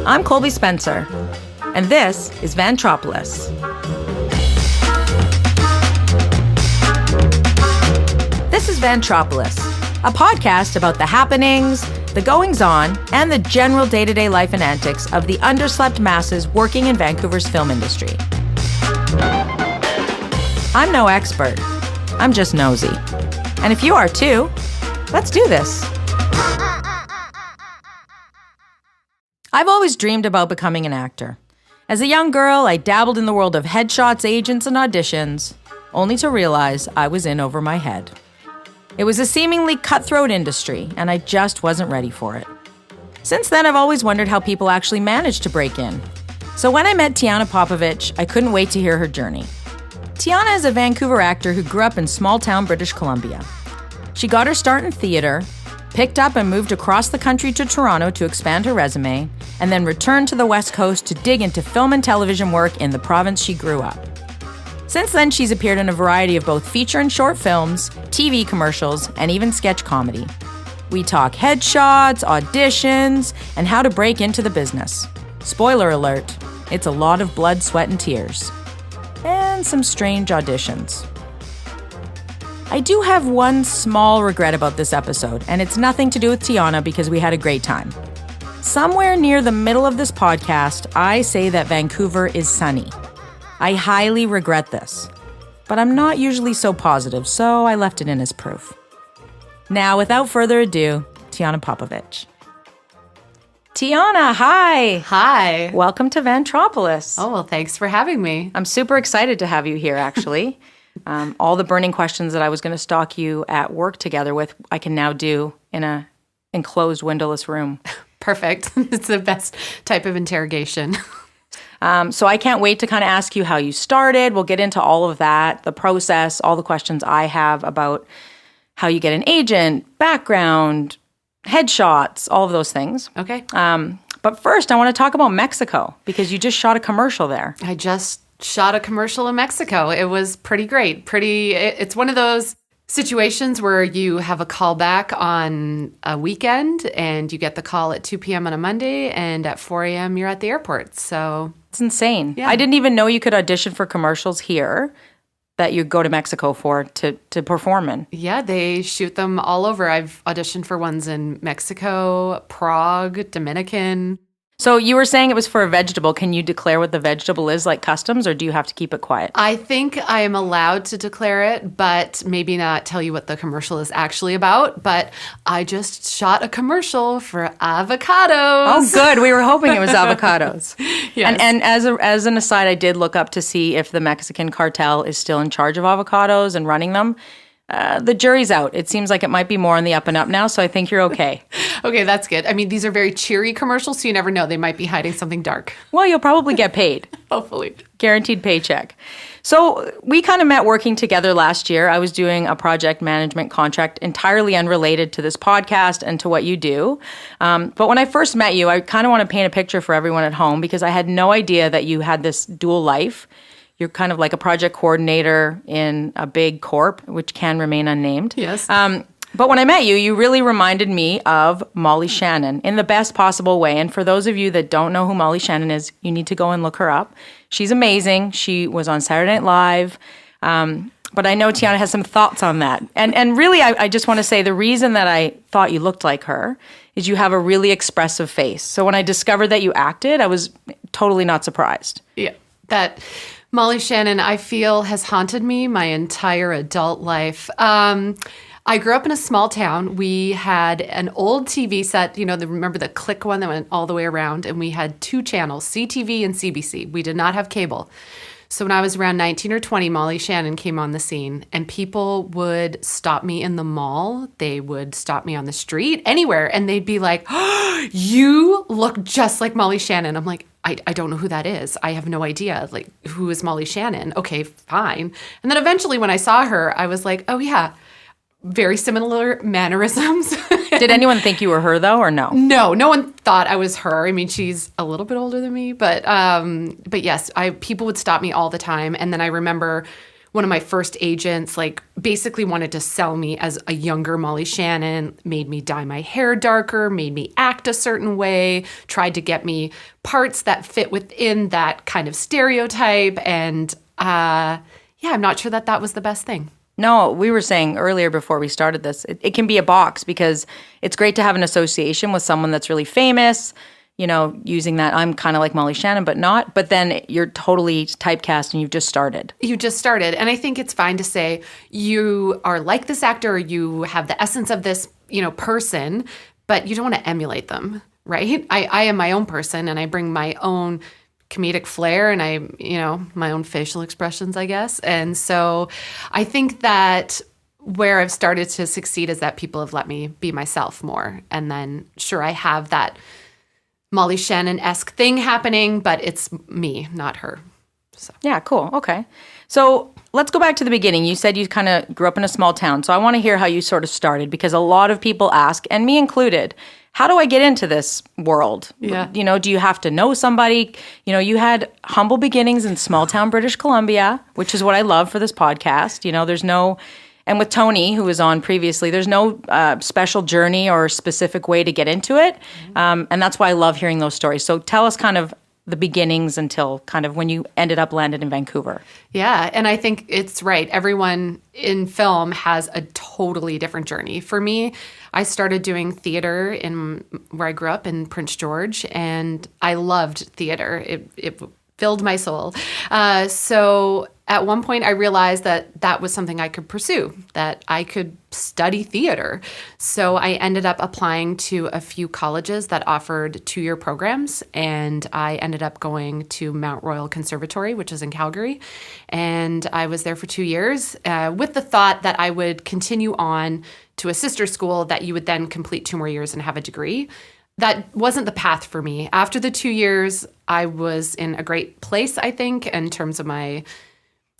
I'm Colby Spencer, and this is Vantropolis. This is Vantropolis, a podcast about the happenings, the goings-on, and the general day-to-day life and antics of the underslept masses working in Vancouver's film industry. I'm no expert. I'm just nosy. And if you are too, let's do this. I've always dreamed about becoming an actor. As a young girl, I dabbled in the world of headshots, agents, and auditions, only to realize I was in over my head. It was a seemingly cutthroat industry, and I just wasn't ready for it. Since then, I've always wondered how people actually manage to break in. So when I met Tijana Popovic, I couldn't wait to hear her journey. Tiana is a Vancouver actor who grew up in small-town British Columbia. She got her start in theater, picked up and moved across the country to Toronto to expand her resume, and then returned to the West Coast to dig into film and television work in the province she grew up. Since then, she's appeared in a variety of both feature and short films, TV commercials, and even sketch comedy. We talk headshots, auditions, and how to break into the business. Spoiler alert, it's a lot of blood, sweat, and tears. And some strange auditions. I do have one small regret about this episode, and it's nothing to do with Tiana because we had a great time. Somewhere near the middle of this podcast, I say that Vancouver is sunny. I highly regret this, but I'm not usually so positive, so I left it in as proof. Now, without further ado, Tijana Popovic. Tiana, hi! Hi! Welcome to Vantropolis. Oh, well, thanks for having me. I'm super excited to have you here, actually. All the burning questions that I was going to stalk you at work together with, I can now do in a enclosed, windowless room. Perfect. It's the best type of interrogation. So I can't wait to kind of ask you how you started. We'll get into all of that, the process, all the questions I have about how you get an agent, background, headshots, all of those things. Okay. But first, I want to talk about Mexico because you just shot a commercial there. I just shot a commercial in Mexico. It was pretty great. It's one of those situations where you have a call back on a weekend and you get the call at 2 p.m. on a Monday and at 4 a.m. you're at the airport. So it's insane. Yeah. I didn't even know you could audition for commercials here that you go to Mexico for to perform in. Yeah, they shoot them all over. I've auditioned for ones in Mexico, Prague, Dominican. So you were saying it was for a vegetable. Can you declare what the vegetable is, like customs, or do you have to keep it quiet? I think I am allowed to declare it, but maybe not tell you what the commercial is actually about. But I just shot a commercial for avocados. Oh, good. We were hoping it was avocados. Yes. And as an aside, I did look up to see if the Mexican cartel is still in charge of avocados and running them. The jury's out. It seems like it might be more on the up and up now, so I think you're okay. Okay, that's good. I mean, these are very cheery commercials, so you never know. They might be hiding something dark. Well, you'll probably get paid. Hopefully. Guaranteed paycheck. So we kind of met working together last year. I was doing a project management contract entirely unrelated to this podcast and to what you do. But when I first met you, I kind of want to paint a picture for everyone at home because I had no idea that you had this dual life. You're kind of like a project coordinator in a big corp, which can remain unnamed. Yes. But when I met you, you really reminded me of Molly Shannon in the best possible way. And for those of you that don't know who Molly Shannon is, you need to go and look her up. She's amazing. She was on Saturday Night Live. But I know Tiana has some thoughts on that. And really, I just want to say the reason that I thought you looked like her is you have a really expressive face. So when I discovered that you acted, I was totally not surprised. Yeah, that Molly Shannon, I feel, has haunted me my entire adult life. I grew up in a small town. We had an old TV set, remember the click one that went all the way around, and we had two channels, CTV and CBC. We did not have cable. So when I was around 19 or 20, Molly Shannon came on the scene, and people would stop me in the mall. They would stop me on the street, anywhere, and they'd be like, oh, you look just like Molly Shannon. I'm like, I don't know who that is. I have no idea. Like, who is Molly Shannon? Okay, fine. And then eventually when I saw her, I was like, oh, yeah. Very similar mannerisms. Did anyone think you were her, though, or no? No one thought I was her. I mean, she's a little bit older than me, but yes, people would stop me all the time. And then I remember one of my first agents like basically wanted to sell me as a younger Molly Shannon, made me dye my hair darker, made me act a certain way, tried to get me parts that fit within that kind of stereotype. And I'm not sure that was the best thing. No, we were saying earlier before we started this, it can be a box because it's great to have an association with someone that's really famous, using that I'm kind of like Molly Shannon, but not. But then you're totally typecast and you've just started. You just started. And I think it's fine to say you are like this actor, or you have the essence of this, person, but you don't want to emulate them, right? I am my own person, and I bring my own comedic flair, and I, my own facial expressions, I guess. And so I think that where I've started to succeed is that people have let me be myself more. And then, sure, I have that Molly Shannon-esque thing happening, but it's me, not her. So. Yeah, cool. Okay. So let's go back to the beginning. You said you kind of grew up in a small town. So I want to hear how you sort of started, because a lot of people ask, and me included, how do I get into this world? Yeah. Do you have to know somebody? You had humble beginnings in small town British Columbia, which is what I love for this podcast. There's no... And with Tony, who was on previously, there's no special journey or specific way to get into it. And that's why I love hearing those stories. So tell us kind of the beginnings until kind of when you ended up landed in Vancouver. Yeah, and I think it's right. Everyone in film has a totally different journey. For me, I started doing theater in where I grew up in Prince George, and I loved theater. It filled my soul. So at one point, I realized that was something I could pursue, that I could study theater. So I ended up applying to a few colleges that offered 2-year programs, and I ended up going to Mount Royal Conservatory, which is in Calgary. And I was there for 2 years with the thought that I would continue on to a sister school that you would then complete 2 more years and have a degree. That wasn't the path for me. After the 2 years, I was in a great place, I think, in terms of my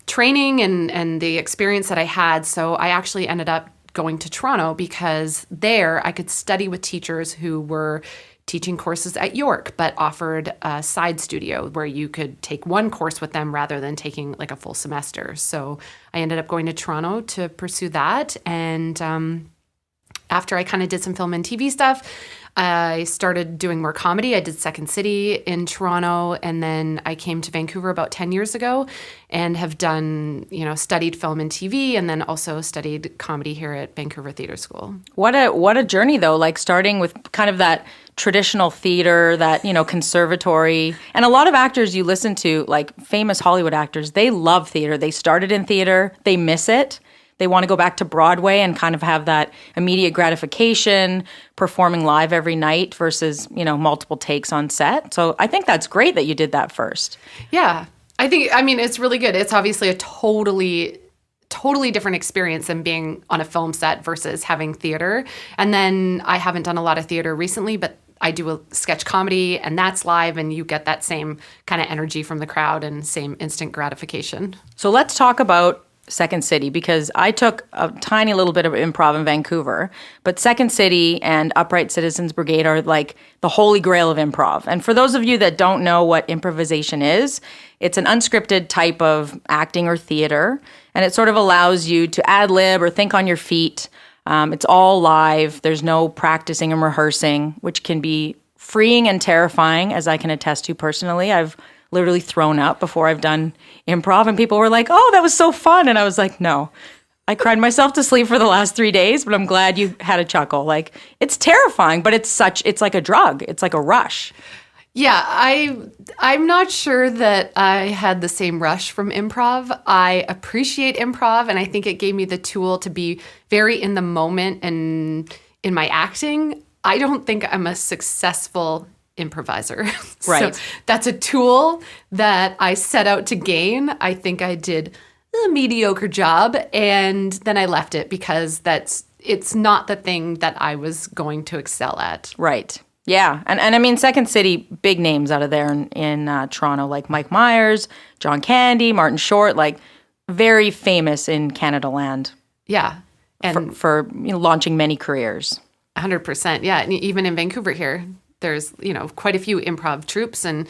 training and the experience that I had. So I actually ended up going to Toronto because there I could study with teachers who were teaching courses at York, but offered a side studio where you could take one course with them rather than taking like a full semester. So I ended up going to Toronto to pursue that. And after I kind of did some film and TV stuff, I started doing more comedy. I did Second City in Toronto, and then I came to Vancouver about 10 years ago and have done, studied film and TV, and then also studied comedy here at Vancouver Theatre School. What a journey, though, like starting with kind of that traditional theater, that, conservatory. And a lot of actors you listen to, like famous Hollywood actors, they love theater. They started in theater. They miss it. They want to go back to Broadway and kind of have that immediate gratification, performing live every night versus, multiple takes on set. So I think that's great that you did that first. Yeah. It's really good. It's obviously a totally different experience than being on a film set versus having theater. And then I haven't done a lot of theater recently, but I do a sketch comedy, and that's live, and you get that same kind of energy from the crowd and same instant gratification. So let's talk about Second City, because I took a tiny little bit of improv in Vancouver, but Second City and Upright Citizens Brigade are like the holy grail of improv. And for those of you that don't know what improvisation is, it's an unscripted type of acting or theater, and it sort of allows you to ad lib or think on your feet. It's all live. There's no practicing and rehearsing, which can be freeing and terrifying, as I can attest to personally. I've literally thrown up before I've done improv, and people were like, "Oh, that was so fun." And I was like, "No, I cried myself to sleep for the last 3 days, but I'm glad you had a chuckle." Like, it's terrifying, but it's like a drug. It's like a rush. Yeah, I'm not sure that I had the same rush from improv. I appreciate improv, and I think it gave me the tool to be very in the moment and in my acting. I don't think I'm a successful improviser. Right. So that's a tool that I set out to gain. I think I did a mediocre job, and then I left it because it's not the thing that I was going to excel at. Right. Yeah. And Second City, big names out of there in Toronto, like Mike Myers, John Candy, Martin Short, like very famous in Canada land. Yeah. And for launching many careers. 100%. Yeah. And even in Vancouver here, there's, quite a few improv troupes, and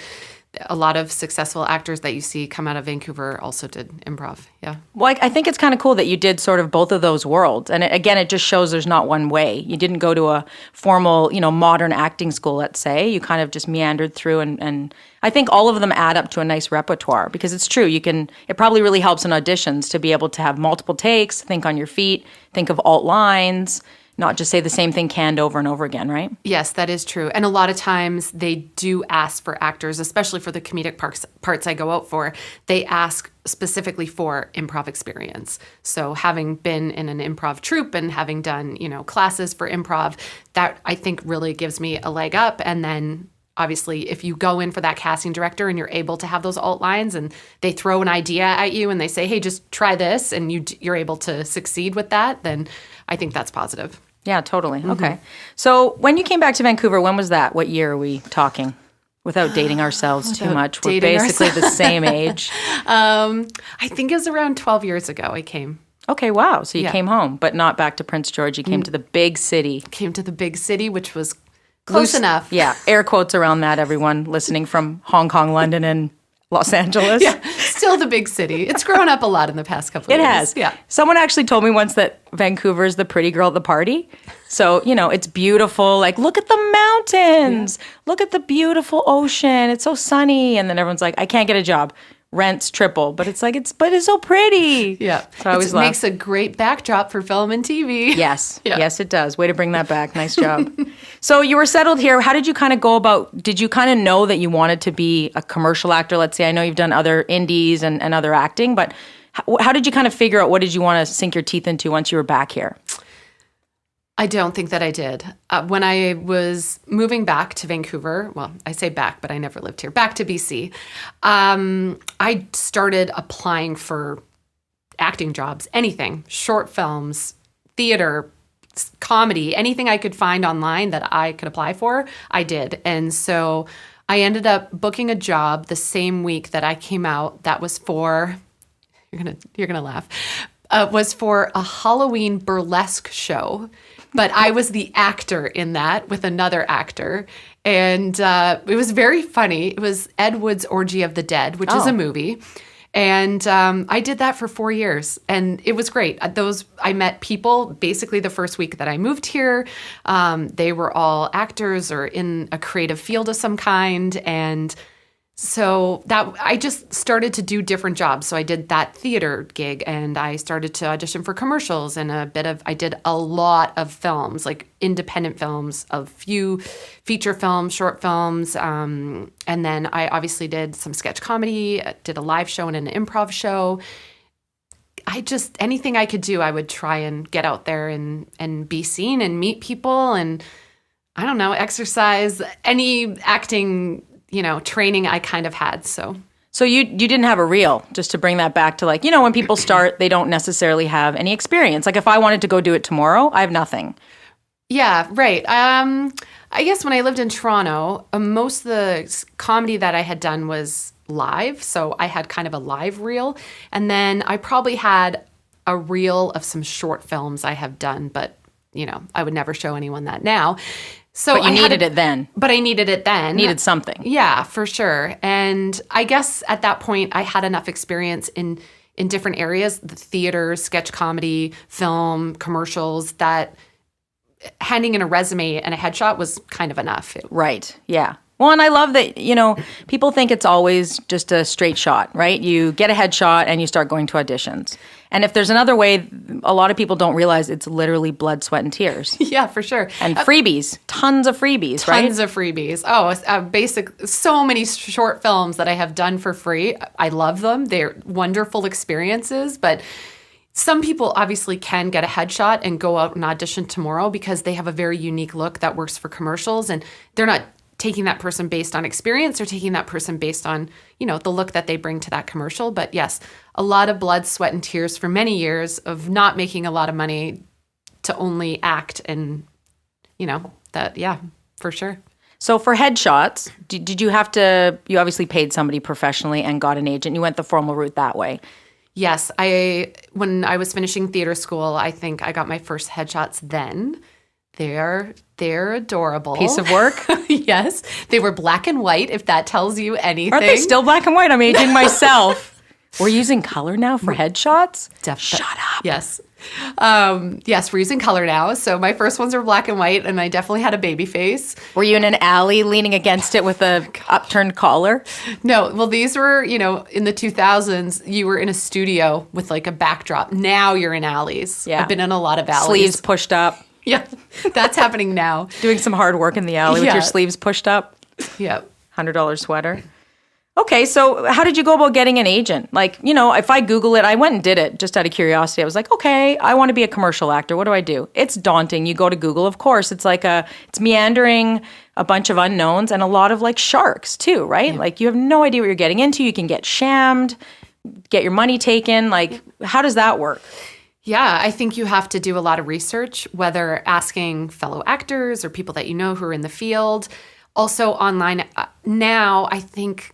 a lot of successful actors that you see come out of Vancouver also did improv. Yeah. Well, I think it's kind of cool that you did sort of both of those worlds. And again, it just shows there's not one way. You didn't go to a formal, modern acting school, let's say. You kind of just meandered through and I think all of them add up to a nice repertoire because it's true. It probably really helps in auditions to be able to have multiple takes, think on your feet, think of alt lines, not just say the same thing canned over and over again, right? Yes, that is true. And a lot of times they do ask for actors, especially for the comedic parts I go out for, they ask specifically for improv experience. So having been in an improv troupe and having done, classes for improv, that I think really gives me a leg up. And then obviously, if you go in for that casting director and you're able to have those alt lines and they throw an idea at you and they say, hey, just try this, and you're able to succeed with that, then I think that's positive. Yeah, totally. Mm-hmm. Okay. So when you came back to Vancouver, when was that? What year are we talking? Without dating ourselves too much. We're basically the same age. I think it was around 12 years ago I came. Okay, wow. So you came home, but not back to Prince George. You came to the big city. Came to the big city, which was close enough. Yeah, air quotes around that, everyone listening from Hong Kong, London, and Los Angeles. Yeah, still the big city. It's grown up a lot in the past couple of years. It has. Yeah. Someone actually told me once that Vancouver is the pretty girl at the party. So, it's beautiful. Like, look at the mountains. Yeah. Look at the beautiful ocean. It's so sunny. And then everyone's like, I can't get a job. Rents triple. But it's like, it's so pretty. Yeah. So I always It makes a great backdrop for film and TV. Yes. Yeah. Yes, it does. Way to bring that back. Nice job. So you were settled here. How did you kind of go about, did you kind of know that you wanted to be a commercial actor? Let's say, I know you've done other indies and other acting, but how did you kind of figure out what did you want to sink your teeth into once you were back here? I don't think that I did. When I was moving back to Vancouver, well, I say back, but I never lived here, back to BC, I started applying for acting jobs, anything, short films, theater, comedy, anything I could find online that I could apply for, I did. And so I ended up booking a job the same week that I came out that was for, you're gonna laugh, was for a Halloween burlesque show. But I was the actor in that with another actor. And it was very funny. It was Ed Wood's Orgy of the Dead, which is a movie. And I did that for 4 years. And it was great. I met people basically the first week that I moved here. They were all actors or in a creative field of some kind. And so that I just started to do different jobs. So I did that theater gig and I started to audition for commercials and I did a lot of films, like independent films, a few feature films, short films. And then I obviously did some sketch comedy, did a live show and an improv show. Anything I could do, I would try and get out there and be seen and meet people and, I don't know, exercise, any acting training I kind of had. So you didn't have a reel, just to bring that back to when people start, they don't necessarily have any experience. Like if I wanted to go do it tomorrow, I have nothing. Yeah, right. I guess when I lived in Toronto, most of the comedy that I had done was live. So I had kind of a live reel. And then I probably had a reel of some short films I have done, but I would never show anyone that now. So but you needed it then. But I needed it then. Needed something. Yeah, for sure. And I guess at that point, I had enough experience in different areas, the theater, sketch comedy, film, commercials, that handing in a resume and a headshot was kind of enough. Right, yeah. Well, and I love that, people think it's always just a straight shot, right? You get a headshot and you start going to auditions. And if there's another way, a lot of people don't realize it's literally blood, sweat, and tears. Yeah, for sure. And freebies, tons of freebies, right? Tons of freebies. Oh, so many short films that I have done for free. I love them. They're wonderful experiences, but some people obviously can get a headshot and go out and audition tomorrow because they have a very unique look that works for commercials, and they're not taking that person based on experience or taking that person based on, the look that they bring to that commercial. But yes, a lot of blood, sweat, and tears for many years of not making a lot of money to only act and, for sure. So for headshots, did you have to, you obviously paid somebody professionally and got an agent. You went the formal route that way. Yes. When I was finishing theater school, I think I got my first headshots then. They're adorable. Piece of work? Yes. They were black and white, if that tells you anything. Aren't they still black and white? I'm aging myself. We're using color now for headshots? Shut up. Yes. Yes, we're using color now. So my first ones were black and white, and I definitely had a baby face. Were you in an alley leaning against it with a upturned collar? No. Well, these were, in the 2000s, you were in a studio with like a backdrop. Now you're in alleys. Yeah. I've been in a lot of alleys. Sleeves pushed up. Yeah, that's happening now. Doing some hard work in the alley with your sleeves pushed up. Yep. $100 sweater. Okay, so how did you go about getting an agent? Like, if I Google it, I went and did it just out of curiosity. I was like, okay, I want to be a commercial actor. What do I do? It's daunting. You go to Google, of course. It's like it's meandering, a bunch of unknowns, and a lot of like sharks too, right? Yeah. Like you have no idea what you're getting into. You can get shammed, get your money taken. Like, how does that work? Yeah, I think you have to do a lot of research, whether asking fellow actors or people that you know who are in the field. Also online now, I think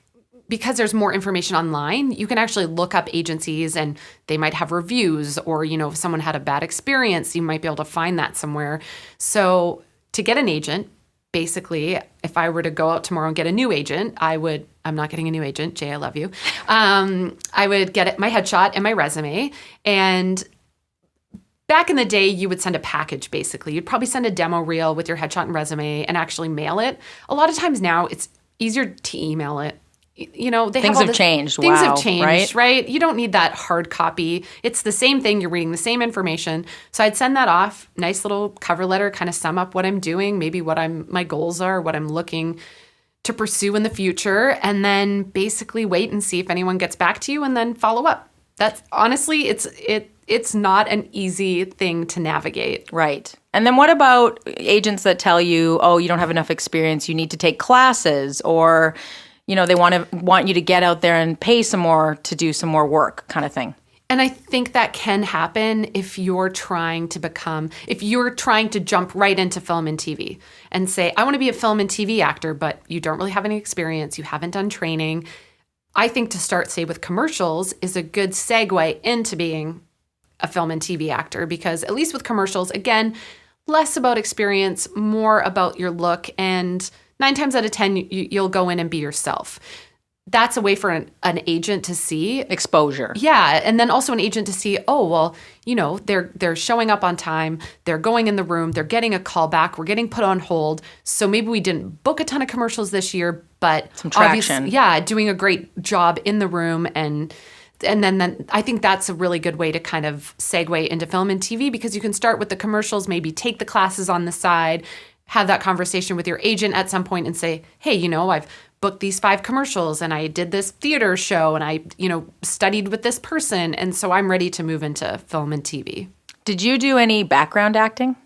because there's more information online, you can actually look up agencies and they might have reviews, or, if someone had a bad experience, you might be able to find that somewhere. So to get an agent, basically, if I were to go out tomorrow and get a new agent, I'm not getting a new agent, Jay, I love you. I would get my headshot and my resume, and back in the day, you would send a package, basically. You'd probably send a demo reel with your headshot and resume and actually mail it. A lot of times now, it's easier to email it. Things have changed. Things have changed, right? You don't need that hard copy. It's the same thing. You're reading the same information. So I'd send that off. Nice little cover letter, kind of sum up what I'm doing, maybe what my goals are, what I'm looking to pursue in the future, and then basically wait and see if anyone gets back to you and then follow up. That's honestly, it's not an easy thing to navigate. Right. And then what about agents that tell you, oh, you don't have enough experience, you need to take classes, or, they want you to get out there and pay some more to do some more work kind of thing? And I think that can happen if you're trying to jump right into film and TV and say, I want to be a film and TV actor, but you don't really have any experience, you haven't done training. I think to start, say, with commercials is a good segue into being a film and TV actor, because at least with commercials, again, less about experience, more about your look, and 9 times out of 10, you'll go in and be yourself. That's a way for an agent to see. Exposure. Yeah, and then also an agent to see, oh, well, they're showing up on time, they're going in the room, they're getting a call back, we're getting put on hold, so maybe we didn't book a ton of commercials this year, but some traction. Yeah, doing a great job in the room, and then I think that's a really good way to kind of segue into film and TV, because you can start with the commercials, maybe take the classes on the side, have that conversation with your agent at some point and say, hey, I've booked these 5 commercials and I did this theater show and I, studied with this person. And so I'm ready to move into film and TV. Did you do any background acting?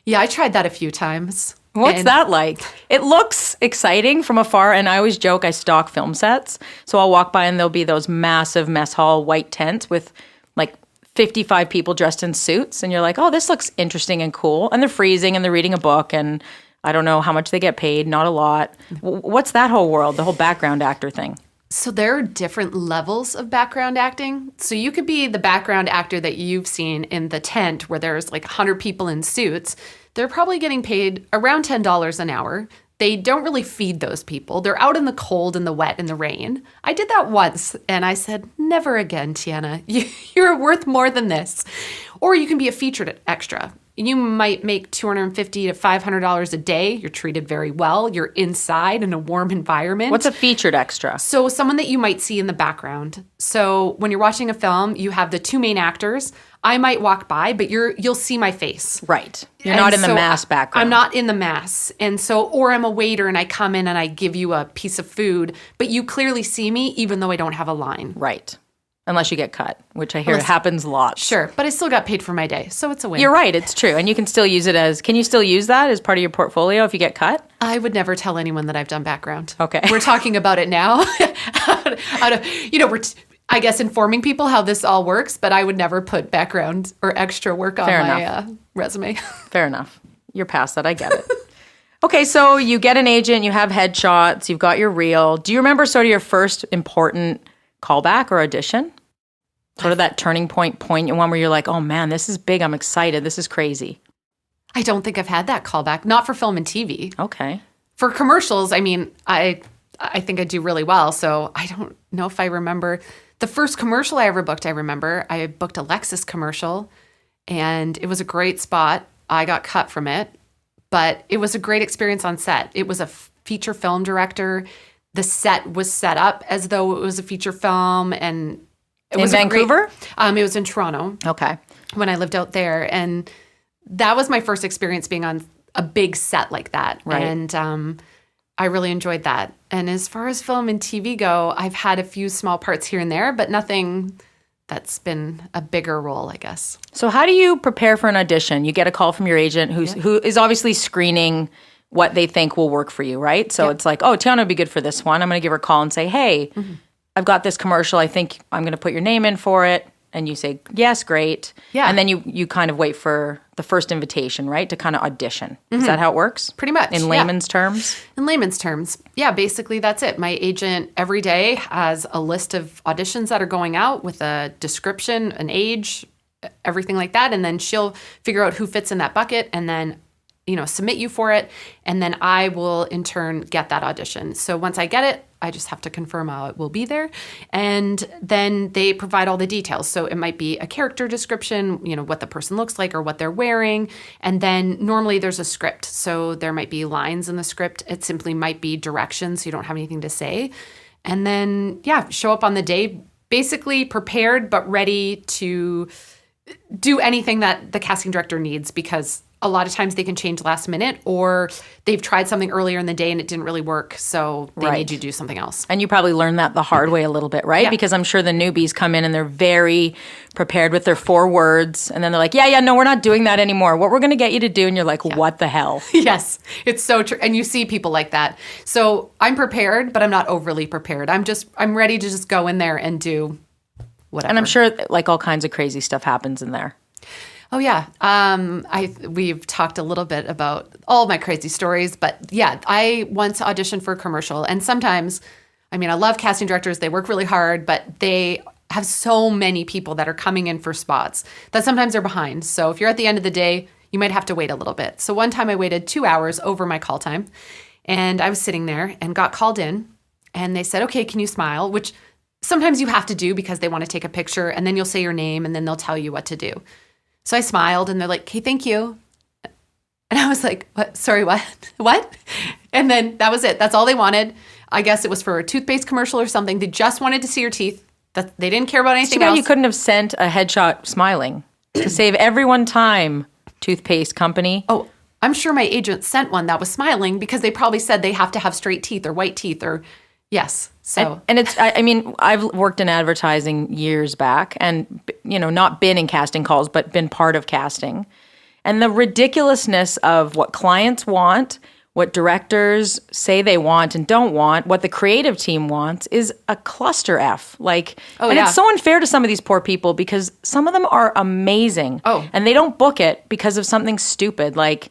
Yeah, I tried that a few times. What's that like? It looks exciting from afar, and I always joke I stalk film sets. So I'll walk by and there'll be those massive mess hall white tents with like 55 people dressed in suits, and you're like, oh, this looks interesting and cool. And they're freezing and they're reading a book, and I don't know how much they get paid, not a lot. What's that whole world, the whole background actor thing? So there are different levels of background acting. So you could be the background actor that you've seen in the tent where there's like 100 people in suits. They're probably getting paid around $10 an hour. They don't really feed those people. They're out in the cold and the wet and the rain. I did that once, and I said, never again, Tiana. You're worth more than this. Or you can be a featured extra. You might make $250 to $500 a day. You're treated very well. You're inside in a warm environment. What's a featured extra? So someone that you might see in the background. So when you're watching a film, you have the 2 main actors. I might walk by, but you'll see my face. Right. You're not in the mass background. I'm not in the mass. And so, or I'm a waiter and I come in and I give you a piece of food, but you clearly see me even though I don't have a line. Right. Unless you get cut, which I hear happens lots. Sure, but I still got paid for my day, so it's a win. You're right, it's true. And you can still use it can you still use that as part of your portfolio if you get cut? I would never tell anyone that I've done background. Okay. We're talking about it now. We're I guess informing people how this all works, but I would never put background or extra work on my resume. Fair enough. You're past that, I get it. Okay, so you get an agent, you have headshots, you've got your reel. Do you remember sort of your first important callback or audition? Sort of that turning point one where you're like, oh man, this is big, I'm excited, this is crazy. I don't think I've had that callback. Not for film and TV. Okay. For commercials, I mean, I think I do really well. So I don't know if I remember. The first commercial I ever booked, I booked a Lexus commercial, and it was a great spot. I got cut from it, but it was a great experience on set. It was a feature film director. The set was set up as though it was a feature film, and it was in Vancouver? It was in Toronto. Okay. When I lived out there, and that was my first experience being on a big set like that. Right. And I really enjoyed that. And as far as film and TV go, I've had a few small parts here and there, but nothing that's been a bigger role, I guess. So how do you prepare for an audition? You get a call from your agent who is obviously screening what they think will work for you, right? So it's like, oh, Tiana would be good for this one. I'm going to give her a call and say, hey, I've got this commercial. I think I'm going to put your name in for it. And you say, yes, great. Yeah. And then you kind of wait for the first invitation, right, to kind of audition. Is that how it works? Pretty much. In layman's terms? In layman's terms. Yeah, basically that's it. My agent every day has a list of auditions that are going out with a description, an age, everything like that. And then she'll figure out who fits in that bucket and then, submit you for it. And then I will in turn get that audition. So once I get it, I just have to confirm it will be there. And then they provide all the details. So it might be a character description, what the person looks like or what they're wearing. And then normally there's a script. So there might be lines in the script. It simply might be directions. So you don't have anything to say. And then, show up on the day, basically prepared but ready to do anything that the casting director needs, because a lot of times they can change last minute, or they've tried something earlier in the day and it didn't really work, so they need you to do something else. And you probably learned that the hard way a little bit, right? Yeah. Because I'm sure the newbies come in and they're very prepared with their 4 words, and then they're like, no, we're not doing that anymore. What we're going to get you to do, and you're like, what the hell? Yes, it's so true. And you see people like that. So I'm prepared, but I'm not overly prepared. I'm ready to just go in there and do whatever. And I'm sure like all kinds of crazy stuff happens in there. Oh, yeah. We've talked a little bit about all my crazy stories, but I once auditioned for a commercial, and sometimes, I love casting directors. They work really hard, but they have so many people that are coming in for spots that sometimes they're behind. So if you're at the end of the day, you might have to wait a little bit. So one time I waited 2 hours over my call time, and I was sitting there and got called in, and they said, okay, can you smile? Which sometimes you have to do because they want to take a picture, and then you'll say your name, and then they'll tell you what to do. So I smiled, and they're like, okay, thank you. And I was like, what? Sorry, what? What? And then that was it. That's all they wanted. I guess it was for a toothpaste commercial or something. They just wanted to see your teeth. They didn't care about anything else. You couldn't have sent a headshot smiling to save everyone time, toothpaste company. Oh, I'm sure my agent sent one that was smiling because they probably said they have to have straight teeth or white teeth or yes. So and it's I've worked in advertising years back, and not been in casting calls, but been part of casting, and the ridiculousness of what clients want, what directors say they want and don't want, what the creative team wants is a cluster F. It's so unfair to some of these poor people because some of them are amazing, and they don't book it because of something stupid like.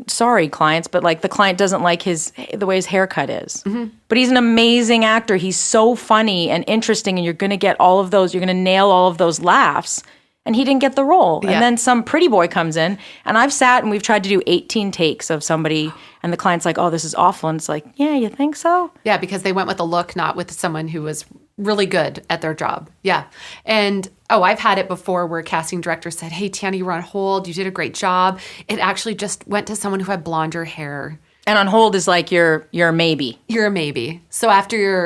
Sorry, clients, but the client doesn't like the way his haircut is. Mm-hmm. But he's an amazing actor. He's so funny and interesting, and you're going to get all of those. You're going to nail all of those laughs. And he didn't get the role. Yeah. And then some pretty boy comes in, and I've sat and we've tried to do 18 takes of somebody, and the client's like, oh, this is awful. And it's like, yeah, you think so? Yeah, because they went with a look, not with someone who was really good at their job. Yeah. And, I've had it before where a casting director said, hey, Tiana, you were on hold. You did a great job. It actually just went to someone who had blonder hair. And on hold is like you're a maybe. You're a maybe. So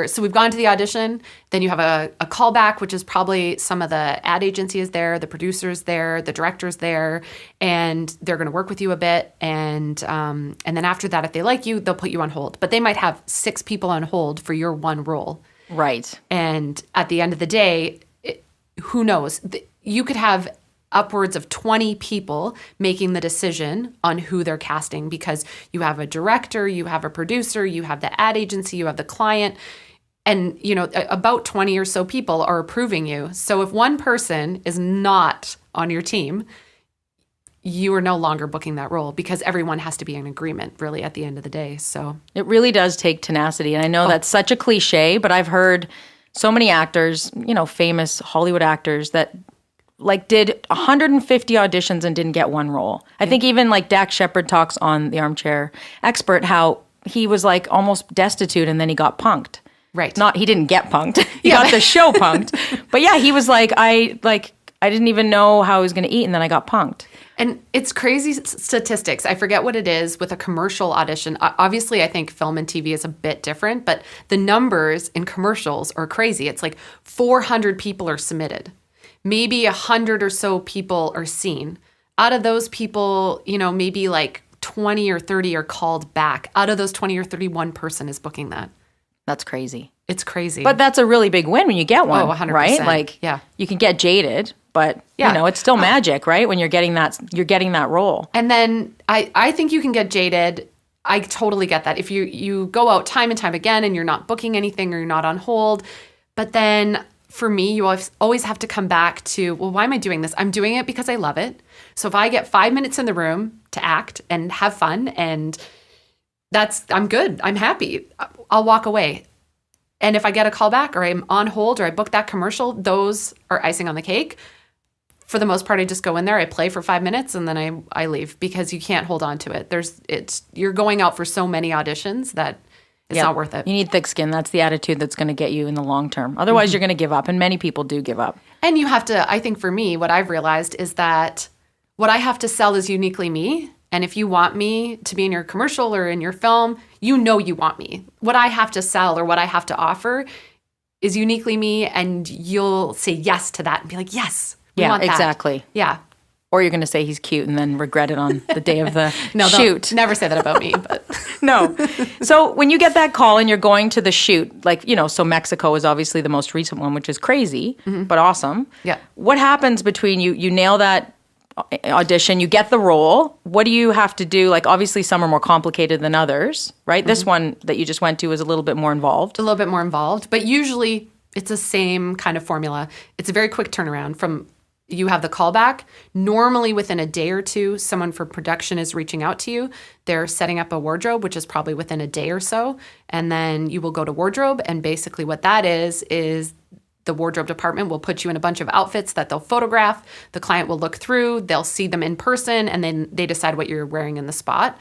so we've gone to the audition, then you have a callback, which is probably some of the ad agency is there, the producer's there, the director's there, and they're going to work with you a bit. And then after that, if they like you, they'll put you on hold. But they might have 6 people on hold for your one role. Right. And at the end of the day, who knows? You could have upwards of 20 people making the decision on who they're casting because you have a director, you have a producer, you have the ad agency, you have the client, and about 20 or so people are approving you. So if one person is not on your team, you are no longer booking that role because everyone has to be in agreement really at the end of the day. So it really does take tenacity. And I know that's such a cliche, but I've heard so many actors, famous Hollywood actors that did 150 auditions and didn't get one role. I think even like Dax Shepard talks on The Armchair Expert how he was like almost destitute and then he got punked. Right. He didn't get punked. He got the show punked. But yeah, he was like, I didn't even know how I was going to eat and then I got punked. And it's crazy statistics. I forget what it is with a commercial audition. Obviously, I think film and TV is a bit different, but the numbers in commercials are crazy. It's like 400 people are submitted. Maybe 100 or so people are seen. Out of those people, maybe like 20 or 30 are called back. Out of those 20 or 30, one person is booking that. That's crazy. It's crazy. But that's a really big win when you get one, 100%. right? Like, you can get jaded, but it's still magic, right? When you're getting that role. And then I think you can get jaded. I totally get that. If you go out time and time again and you're not booking anything or you're not on hold, but then for me, you always have to come back to, well, why am I doing this? I'm doing it because I love it. So if I get 5 minutes in the room to act and have fun and I'm good. I'm happy. I'll walk away. And if I get a call back or I'm on hold or I book that commercial, those are icing on the cake. For the most part, I just go in there, I play for 5 minutes, and then I leave because you can't hold on to it. You're going out for so many auditions that it's not worth it. You need thick skin. That's the attitude that's going to get you in the long term. Otherwise, you're going to give up, and many people do give up. And you have to, I think for me, what I've realized is that what I have to sell is uniquely me. And if you want me to be in your commercial or in your film, you want me. What I have to sell or what I have to offer is uniquely me, and you'll say yes to that and be like, yes, we want that. Exactly. Yeah. Or you're going to say he's cute and then regret it on the day of the No, shoot. Never say that about me. But No. So when you get that call and you're going to the shoot, so Mexico is obviously the most recent one, which is crazy, but awesome. Yeah. What happens between you nail that audition, you get the role. What do you have to do? Like, obviously some are more complicated than others, right? This one that you just went to is a little bit more involved. A little bit more involved, but usually it's the same kind of formula. It's a very quick turnaround from you have the callback. Normally within a day or two, someone from production is reaching out to you. They're setting up a wardrobe, which is probably within a day or so. And then you will go to wardrobe. And basically what that is the wardrobe department will put you in a bunch of outfits that they'll photograph. The client will look through, they'll see them in person, and then they decide what you're wearing in the spot.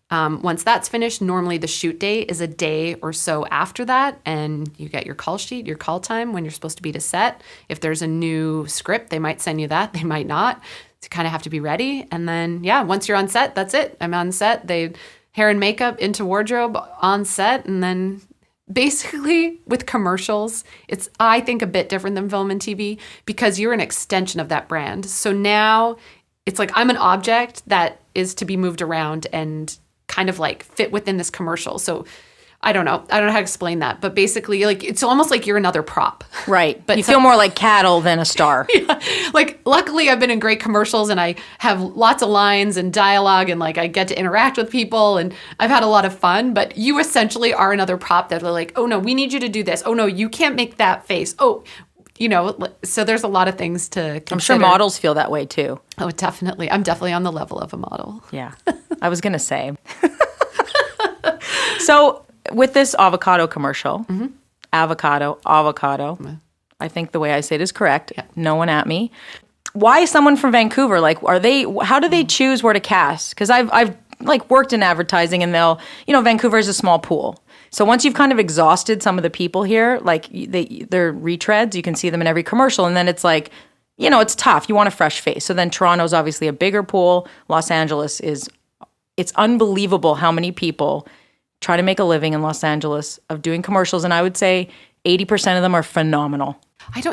Once that's finished, normally the shoot date is a day or so after that, and you get your call sheet, your call time when you're supposed to be to set. If there's a new script, they might send you that, they might not. So you kind of have to be ready. And then, once you're on set, that's it. I'm on set. They hair and makeup into wardrobe on set, and then basically with commercials, it's, I think, a bit different than film and TV because you're an extension of that brand. So now it's like I'm an object that is to be moved around and kind of like fit within this commercial. So I don't know how to explain that, but basically like it's almost like you're another prop. Right. But you feel more like cattle than a star. Yeah. Like luckily I've been in great commercials and I have lots of lines and dialogue and like I get to interact with people and I've had a lot of fun, but you essentially are another prop that are like, oh no, we need you to do this. Oh no, you can't make that face. Oh, so there's a lot of things to consider. I'm sure models feel that way too. Oh, definitely. I'm definitely on the level of a model. Yeah. I was going to say. So with this avocado commercial, avocado, I think the way I say it is correct. Yeah. No one at me. Why someone from Vancouver? Like, how do they choose where to cast? Because I've like worked in advertising and Vancouver is a small pool. So once you've kind of exhausted some of the people here, like they're retreads, you can see them in every commercial. And then it's like, it's tough. You want a fresh face. So then Toronto's obviously a bigger pool. Los Angeles it's unbelievable how many people try to make a living in Los Angeles of doing commercials. And I would say 80% of them are phenomenal.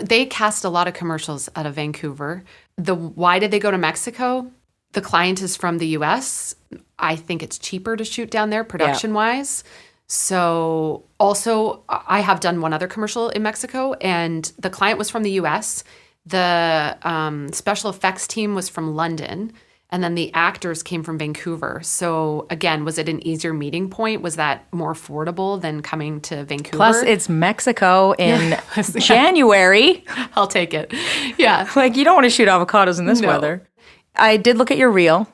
They cast a lot of commercials out of Vancouver. Why did they go to Mexico? The client is from the US. I think it's cheaper to shoot down there production-wise. So also, I have done one other commercial in Mexico, and the client was from the US. The special effects team was from London, and then the actors came from Vancouver. So again, was it an easier meeting point? Was that more affordable than coming to Vancouver? Plus, it's Mexico in January. I'll take it. Yeah. Like, you don't want to shoot avocados in this weather. I did look at your reel.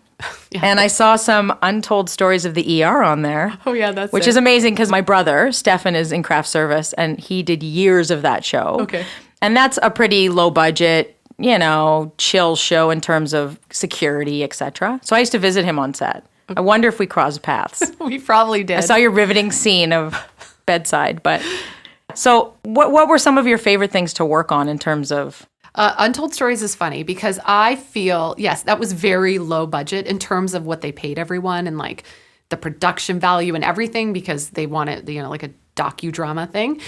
And I saw some untold stories of the ER on there. Oh, yeah, which is amazing because my brother, Stefan, is in craft service, and he did years of that show. Okay. And that's a pretty low budget, chill show in terms of security, etc. So I used to visit him on set. I wonder if we crossed paths. We probably did. I saw your riveting scene of bedside, but so what were some of your favorite things to work on in terms of? Untold Stories is funny because I feel, yes, that was very low budget in terms of what they paid everyone and like the production value and everything because they wanted, like a docudrama thing.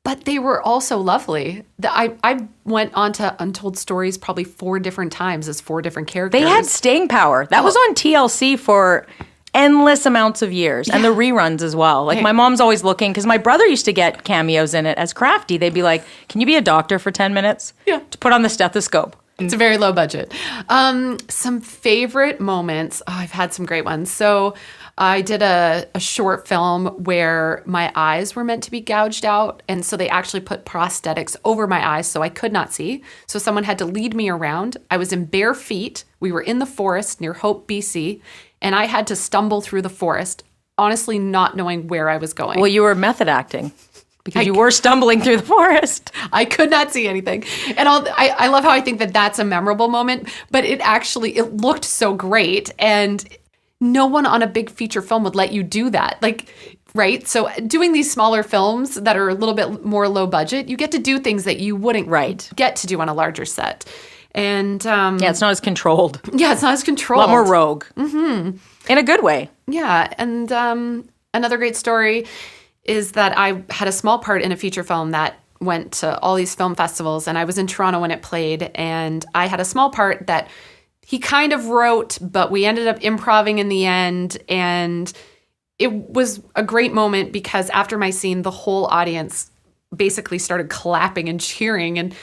But they were also lovely. I went on to Untold Stories probably 4 different times as 4 different characters. They had staying power. That was on TLC for endless amounts of years. And the reruns as well. Like my mom's always looking, because my brother used to get cameos in it as Crafty. They'd be like, can you be a doctor for 10 minutes? Yeah. To put on the stethoscope. It's a very low budget. Some favorite moments. Oh, I've had some great ones. So I did a short film where my eyes were meant to be gouged out. And so they actually put prosthetics over my eyes so I could not see. So someone had to lead me around. I was in bare feet. We were in the forest near Hope, BC. And I had to stumble through the forest, honestly not knowing where I was going. Well, you were method acting. Because you were stumbling through the forest. I could not see anything. And I love how I think that that's a memorable moment, but it looked so great. And no one on a big feature film would let you do that. Like, right? So doing these smaller films that are a little bit more low budget, you get to do things that you wouldn't get to do on a larger set. And it's not as controlled. Yeah, it's not as controlled. A lot more rogue. Mm-hmm. In a good way. Yeah. And another great story is that I had a small part in a feature film that went to all these film festivals, and I was in Toronto when it played, and I had a small part that he kind of wrote, but we ended up improving in the end, and it was a great moment because after my scene, the whole audience basically started clapping and cheering, and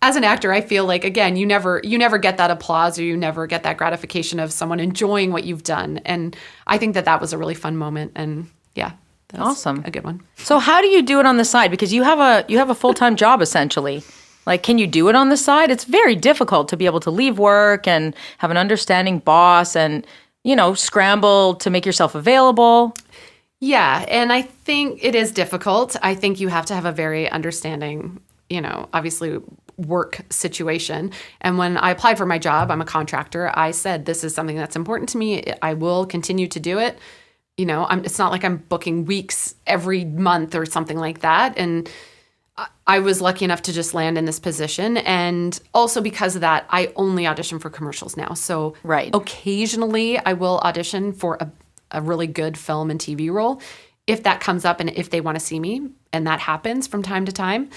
as an actor, I feel like, again, you never get that applause or you never get that gratification of someone enjoying what you've done, and I think that was a really fun moment, and yeah. Awesome. A good one. So how do you do it on the side? Because you have a full-time job essentially. Like, can you do it on the side? It's very difficult to be able to leave work and have an understanding boss and, scramble to make yourself available. Yeah, and I think it is difficult. I think you have to have a very understanding, obviously work situation. And when I applied for my job, I'm a contractor. I said, this is something that's important to me. I will continue to do it. It's not like I'm booking weeks every month or something like that. And I was lucky enough to just land in this position. And also because of that, I only audition for commercials now. So occasionally I will audition for a really good film and TV role if that comes up and if they want to see me. And that happens from time to time.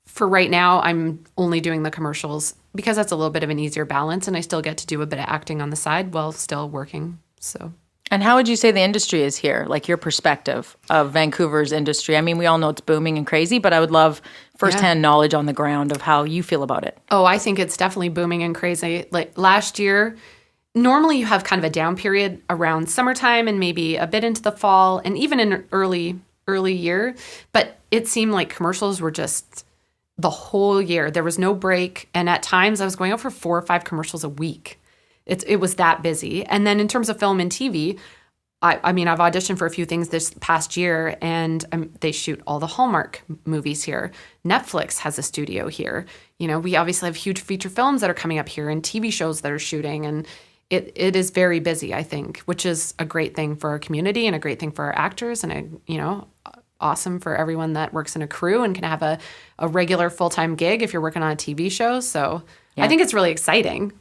For right now, I'm only doing the commercials because that's a little bit of an easier balance. And I still get to do a bit of acting on the side while still working. So... And how would you say the industry is here, like your perspective of Vancouver's industry? I mean, we all know it's booming and crazy, but I would love firsthand knowledge on the ground of how you feel about it. Oh, I think it's definitely booming and crazy. Like last year, normally you have kind of a down period around summertime and maybe a bit into the fall and even in early year. But it seemed like commercials were just the whole year. There was no break. And at times I was going out for 4 or 5 commercials a week. It was that busy. And then in terms of film and TV, I mean, I've auditioned for a few things this past year, and they shoot all the Hallmark movies here. Netflix has a studio here. We obviously have huge feature films that are coming up here and TV shows that are shooting. And it is very busy, I think, which is a great thing for our community and a great thing for our actors and, awesome for everyone that works in a crew and can have a regular full-time gig if you're working on a TV show. So I think it's really exciting.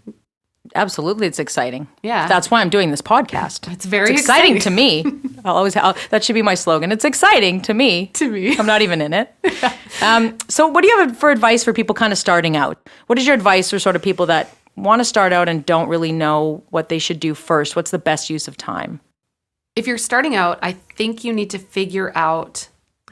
Absolutely, it's exciting. Yeah. That's why I'm doing this podcast. It's very exciting to me. That should be my slogan. It's exciting to me. To me. I'm not even in it. So what do you have for advice for people kind of starting out? What is your advice for sort of people that want to start out and don't really know what they should do first? What's the best use of time? If you're starting out, I think you need to figure out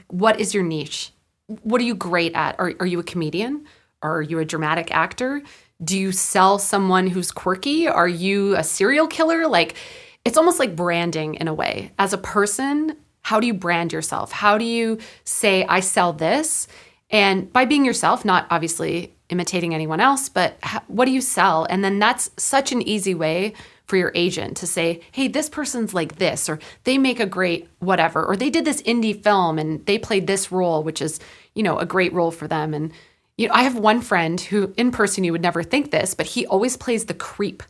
what is your niche? What are you great at? Are you a comedian? Are you a dramatic actor? Do you sell someone who's quirky? Are you a serial killer? Like, it's almost like branding in a way. As a person, how do you brand yourself? How do you say, I sell this? And by being yourself, not obviously imitating anyone else, but what do you sell? And then that's such an easy way for your agent to say, hey, this person's like this, or they make a great whatever, or they did this indie film and they played this role, which is, a great role for them. And I have one friend who in person you would never think this, but he always plays the creep.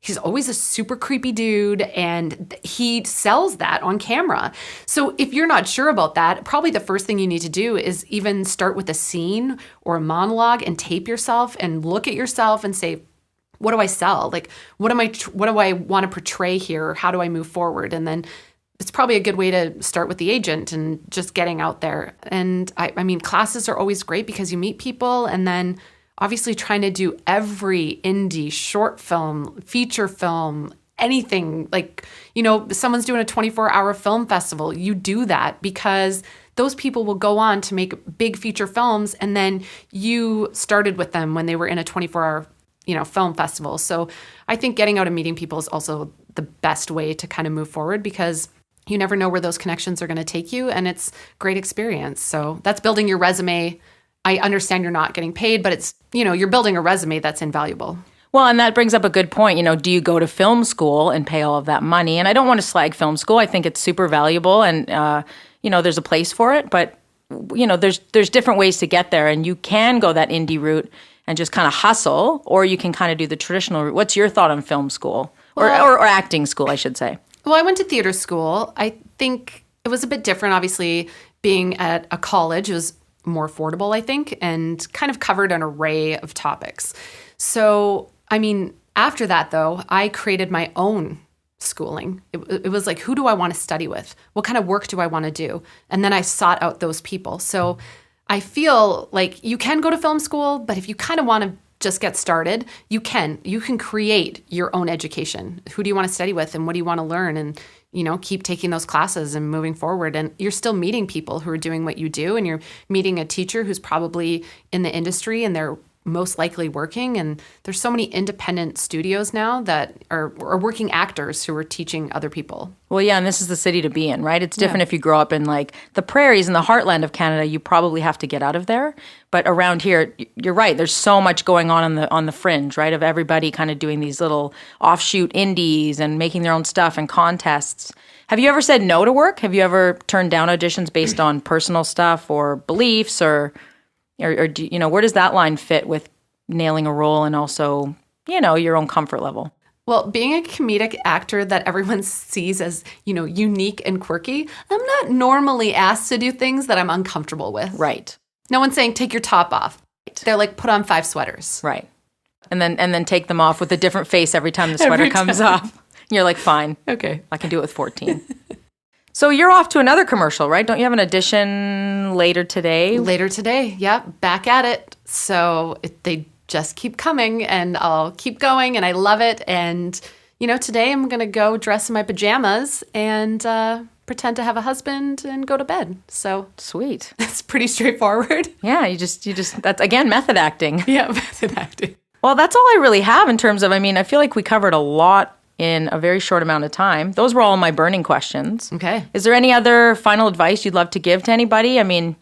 He's always a super creepy dude, and he sells that on camera. So if you're not sure about that, probably the first thing you need to do is even start with a scene or a monologue and tape yourself and look at yourself and say, what do I sell? Like, what do I want to portray here? How do I move forward? And then it's probably a good way to start with the agent and just getting out there. And I mean, classes are always great because you meet people, and then obviously trying to do every indie short film, feature film, anything. Like, someone's doing a 24-hour film festival. You do that because those people will go on to make big feature films, and then you started with them when they were in a 24-hour film festival. So I think getting out and meeting people is also the best way to kind of move forward, because you never know where those connections are going to take you, and it's great experience. So that's building your resume. I understand you're not getting paid, but it's, you're building a resume that's invaluable. Well, and that brings up a good point. Do you go to film school and pay all of that money? And I don't want to slag film school. I think it's super valuable, and, there's a place for it. But, there's different ways to get there, and you can go that indie route and just kind of hustle, or you can kind of do the traditional route. What's your thought on film school or acting school, I should say? Well, I went to theater school. I think it was a bit different, obviously, being at a college. It was more affordable, I think, and kind of covered an array of topics. So, I mean, after that, though, I created my own schooling. It was like, who do I want to study with? What kind of work do I want to do? And then I sought out those people. So I feel like you can go to film school, but if you kind of want to just get started, you can create your own education. Who do you want to study with, and what do you want to learn? And keep taking those classes and moving forward. And you're still meeting people who are doing what you do, and you're meeting a teacher who's probably in the industry and they're most likely working. And there's so many independent studios now that are working actors who are teaching other people. Well, yeah, and this is the city to be in, right? It's different if you grow up in like the prairies in the heartland of Canada. You probably have to get out of there. But around here, you're right. There's so much going on the fringe, right? Of everybody kind of doing these little offshoot indies and making their own stuff and contests. Have you ever said no to work? Have you ever turned down auditions based on personal stuff or beliefs, or do, where does that line fit with nailing a role and also, your own comfort level? Well, being a comedic actor that everyone sees as, unique and quirky, I'm not normally asked to do things that I'm uncomfortable with. Right. No one's saying, take your top off. They're like, put on 5 sweaters. Right. And then take them off with a different face every time the sweater comes off. You're like, fine. Okay. I can do it with 14. So you're off to another commercial, right? Don't you have an audition later today? Later today, yeah. Back at it. So they just keep coming, and I'll keep going, and I love it. And, today I'm going to go dress in my pajamas and pretend to have a husband and go to bed. So sweet. It's pretty straightforward. Yeah, you just that's, again, method acting. Yeah, method acting. Well, that's all I really have in terms of, I feel like we covered a lot in a very short amount of time. Those were all my burning questions. Okay. Is there any other final advice you'd love to give to anybody?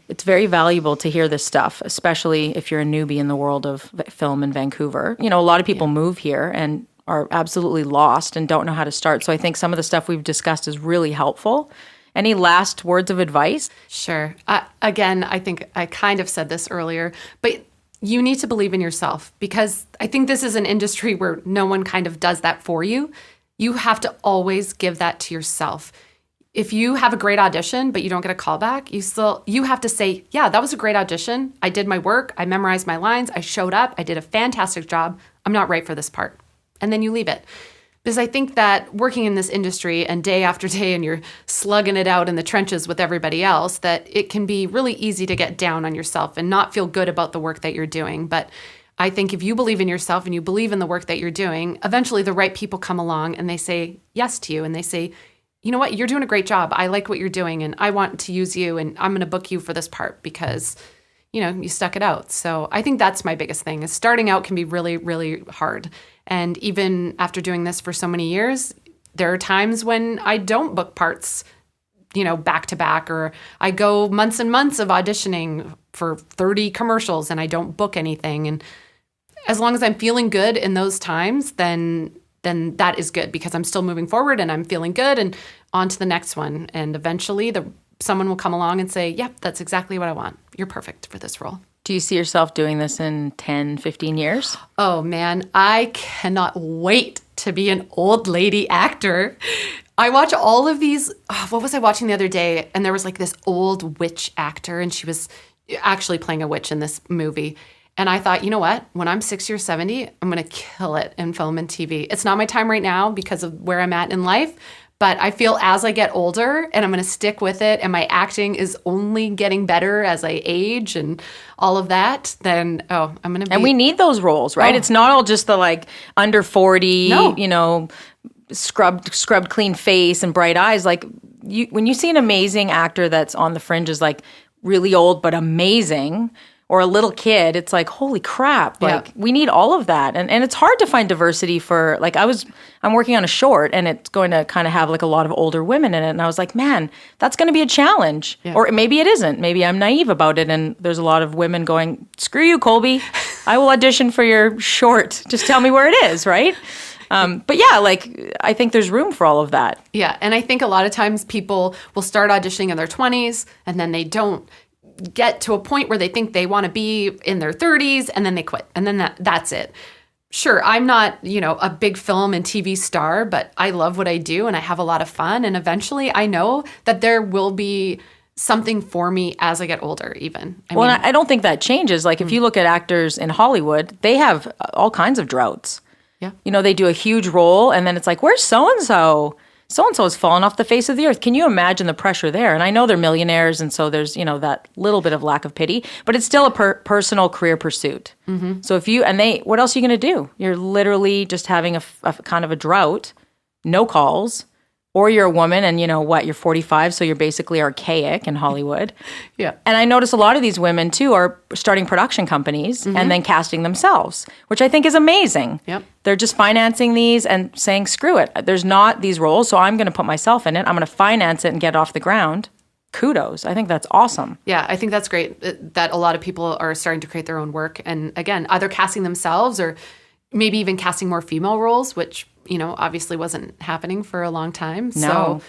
It's very valuable to hear this stuff, especially if you're a newbie in the world of film in Vancouver. A lot of people move here and are absolutely lost and don't know how to start. So I think some of the stuff we've discussed is really helpful. Any last words of advice? Sure. Again, I think I kind of said this earlier, but you need to believe in yourself, because I think this is an industry where no one kind of does that for you. You have to always give that to yourself. If you have a great audition, but you don't get a callback, you have to say, yeah, that was a great audition. I did my work. I memorized my lines. I showed up. I did a fantastic job. I'm not right for this part. And then you leave it. Because I think that working in this industry and day after day, and you're slugging it out in the trenches with everybody else, that it can be really easy to get down on yourself and not feel good about the work that you're doing. But I think if you believe in yourself and you believe in the work that you're doing, eventually the right people come along and they say yes to you, and they say, you know what, you're doing a great job. I like what you're doing, and I want to use you, and I'm going to book you for this part because, you stuck it out. So I think that's my biggest thing, is starting out can be really, really hard. And even after doing this for so many years, there are times when I don't book parts, back to back, or I go months and months of auditioning for 30 commercials and I don't book anything. And as long as I'm feeling good in those times, then that is good, because I'm still moving forward and I'm feeling good, and on to the next one. And eventually someone will come along and say, yep, that's exactly what I want. You're perfect for this role. Do you see yourself doing this in 10, 15 years? Oh man, I cannot wait to be an old lady actor. I watch all of these. What was I watching the other day? And there was like this old witch actor, and she was actually playing a witch in this movie. And I thought, you know what? When I'm 60 or 70, I'm going to kill it in film and TV. It's not my time right now because of where I'm at in life. But I feel as I get older, and I'm going to stick with it, and my acting is only getting better as I age and all of that, then, I'm going to be... And we need those roles, right? It's not all just the, like, under 40, scrubbed clean face and bright eyes. Like, when you see an amazing actor that's on the fringes, like, really old but amazing... or a little kid, it's like, holy crap. Like, we need all of that. And it's hard to find diversity for, like, I'm working on a short, and it's going to kind of have, like, a lot of older women in it. And I was like, man, that's going to be a challenge. Yeah. Or maybe it isn't. Maybe I'm naive about it, and there's a lot of women going, screw you, Colby. I will audition for your short. Just tell me where it is, right? But yeah, like, I think there's room for all of that. Yeah, and I think a lot of times people will start auditioning in their 20s, and then they don't get to a point where they think they want to be in their 30s, and then they quit. And then that's it. Sure, I'm not, a big film and TV star, but I love what I do and I have a lot of fun. And eventually I know that there will be something for me as I get older even. I don't think that changes. Like, if you look at actors in Hollywood, they have all kinds of droughts. Yeah. They do a huge role, and then it's like, where's so-and-so? So-and-so has fallen off the face of the earth. Can you imagine the pressure there? And I know they're millionaires, and so there's, that little bit of lack of pity, but it's still a personal career pursuit. Mm-hmm. So what else are you going to do? You're literally just having a kind of a drought, no calls, or you're a woman and you're 45, so you're basically archaic in Hollywood. Yeah. And I notice a lot of these women, too, are starting production companies and then casting themselves, which I think is amazing. Yep. They're just financing these and saying, screw it. There's not these roles, so I'm going to put myself in it. I'm going to finance it and get it off the ground. Kudos. I think that's awesome. Yeah, I think that's great that a lot of people are starting to create their own work. And again, either casting themselves or maybe even casting more female roles, which, obviously wasn't happening for a long time. No. So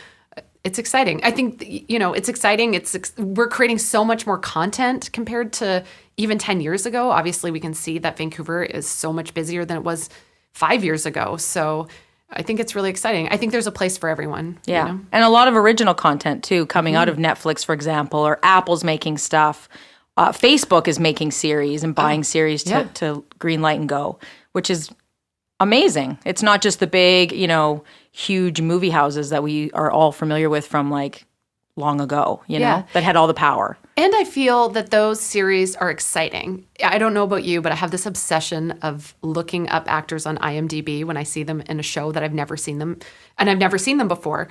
it's exciting. I think, it's exciting. We're creating so much more content compared to even 10 years ago. Obviously, we can see that Vancouver is so much busier than it was 5 years ago. So I think it's really exciting. I think there's a place for everyone. Yeah. And a lot of original content, too, coming out of Netflix, for example, or Apple's making stuff. Facebook is making series and buying series to green light and go, which is amazing. It's not just the big, huge movie houses that we are all familiar with from, like, long ago, that had all the power. And I feel that those series are exciting. I don't know about you, but I have this obsession of looking up actors on IMDb when I see them in a show that I've never seen them, and I've never seen them before.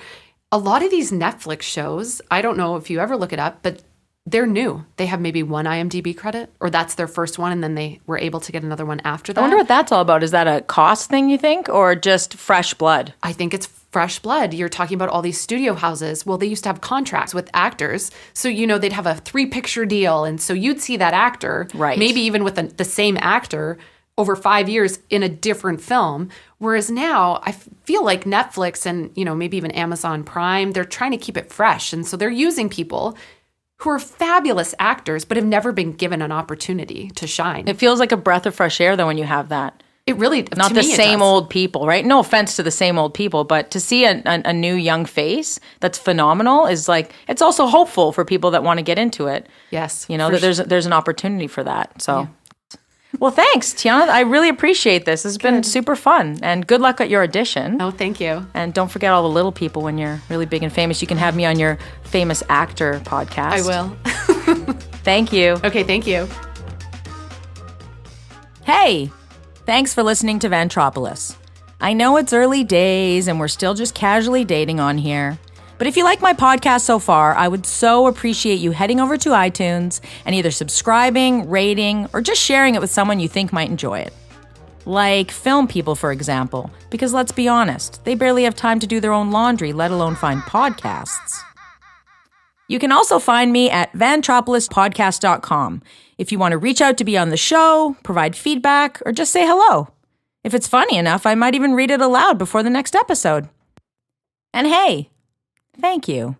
A lot of these Netflix shows, I don't know if you ever look it up, but they're new. They have maybe one IMDb credit, or that's their first one, and then they were able to get another one after that. I wonder what that's all about. Is that a cost thing, you think, or just fresh blood? I think it's fresh blood. You're talking about all these studio houses. Well, they used to have contracts with actors. So, they'd have a 3-picture deal. And so you'd see that actor, right, maybe even with the same actor over 5 years in a different film. Whereas now I feel like Netflix and, maybe even Amazon Prime, they're trying to keep it fresh. And so they're using people who are fabulous actors, but have never been given an opportunity to shine. It feels like a breath of fresh air, though, when you have that. It really, not the same old people, right? No offense to the same old people, but to see a new young face that's phenomenal is like, it's also hopeful for people that want to get into it. Yes. That there's an opportunity for that. So, Well, thanks, Tiana. I really appreciate this. This has been super fun, and good luck at your audition. Oh, thank you. And don't forget all the little people when you're really big and famous. You can have me on your famous actor podcast. I will. Thank you. Okay, thank you. Hey. Thanks for listening to Vantropolis. I know it's early days and we're still just casually dating on here. But if you like my podcast so far, I would so appreciate you heading over to iTunes and either subscribing, rating, or just sharing it with someone you think might enjoy it. Like film people, for example, because let's be honest, they barely have time to do their own laundry, let alone find podcasts. You can also find me at vantropolispodcast.com if you want to reach out to be on the show, provide feedback, or just say hello. If it's funny enough, I might even read it aloud before the next episode. And hey, thank you.